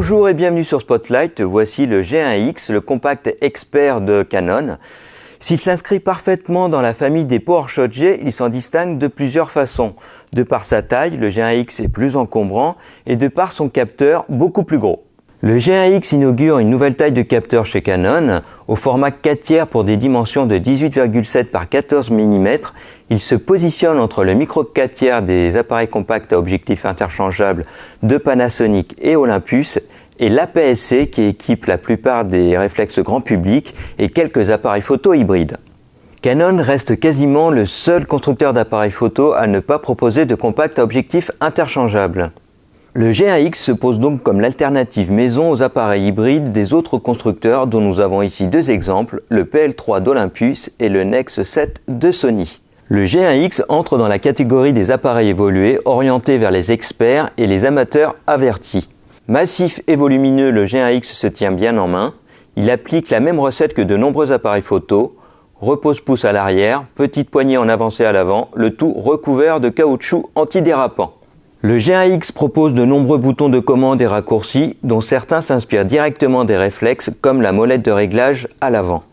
Bonjour et bienvenue sur Spotlight, voici le G1X, le compact expert de Canon. S'il s'inscrit parfaitement dans la famille des PowerShot G, il s'en distingue de plusieurs façons. De par sa taille, le G1X est plus encombrant et de par son capteur beaucoup plus gros. Le G1X inaugure une nouvelle taille de capteur chez Canon. Au format 4/3 pour des dimensions de 18,7 par 14 mm, il se positionne entre le micro 4/3 des appareils compacts à objectif interchangeable de Panasonic et Olympus et l'APS-C qui équipe la plupart des réflexes grand public et quelques appareils photo hybrides. Canon reste quasiment le seul constructeur d'appareils photo à ne pas proposer de compact à objectif interchangeable. Le G1X se pose donc comme l'alternative maison aux appareils hybrides des autres constructeurs dont nous avons ici deux exemples, le PL3 d'Olympus et le Nex 7 de Sony. Le G1X entre dans la catégorie des appareils évolués orientés vers les experts et les amateurs avertis. Massif et volumineux, le G1X se tient bien en main. Il applique la même recette que de nombreux appareils photo. Repose-pouce à l'arrière, petite poignée en avancée à l'avant, le tout recouvert de caoutchouc antidérapant. Le G1X propose de nombreux boutons de commande et raccourcis, dont certains s'inspirent directement des réflexes, comme la molette de réglage à l'avant.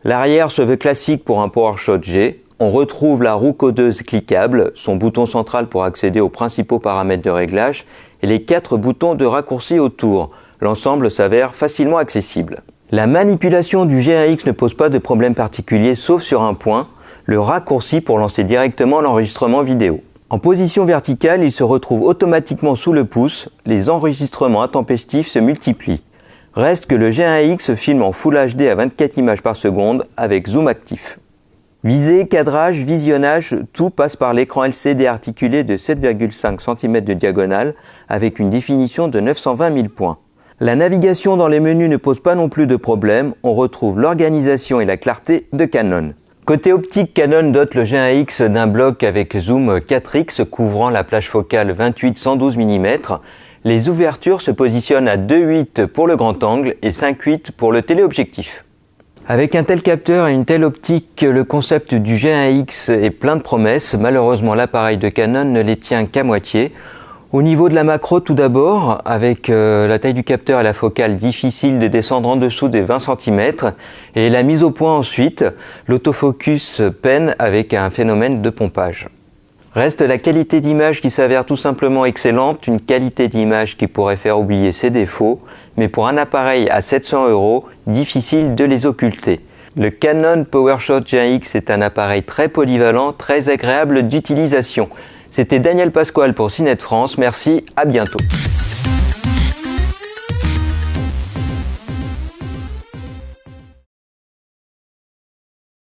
L'arrière se veut classique pour un PowerShot G. On retrouve la roue codeuse cliquable, son bouton central pour accéder aux principaux paramètres de réglage, et les 4 boutons de raccourci autour. L'ensemble s'avère facilement accessible. La manipulation du G1X ne pose pas de problème particulier, sauf sur un point, le raccourci pour lancer directement l'enregistrement vidéo. En position verticale, il se retrouve automatiquement sous le pouce, les enregistrements intempestifs se multiplient. Reste que le G1X filme en Full HD à 24 images par seconde avec zoom actif. Visée, cadrage, visionnage, tout passe par l'écran LCD articulé de 7,5 cm de diagonale avec une définition de 920 000 points. La navigation dans les menus ne pose pas non plus de problème, on retrouve l'organisation et la clarté de Canon. Côté optique, Canon dote le G1X d'un bloc avec zoom 4x couvrant la plage focale 28-112 mm. Les ouvertures se positionnent à 2.8 pour le grand angle et 5.8 pour le téléobjectif. Avec un tel capteur et une telle optique, le concept du G1X est plein de promesses. Malheureusement, l'appareil de Canon ne les tient qu'à moitié. Au niveau de la macro, tout d'abord, avec la taille du capteur et la focale, difficile de descendre en dessous des 20 cm. Et la mise au point ensuite, l'autofocus peine avec un phénomène de pompage. Reste la qualité d'image qui s'avère tout simplement excellente, une qualité d'image qui pourrait faire oublier ses défauts, mais pour un appareil à 700 €, difficile de les occulter. Le Canon PowerShot G1X est un appareil très polyvalent, très agréable d'utilisation. C'était Daniel Pasquale pour CNET France, merci, à bientôt.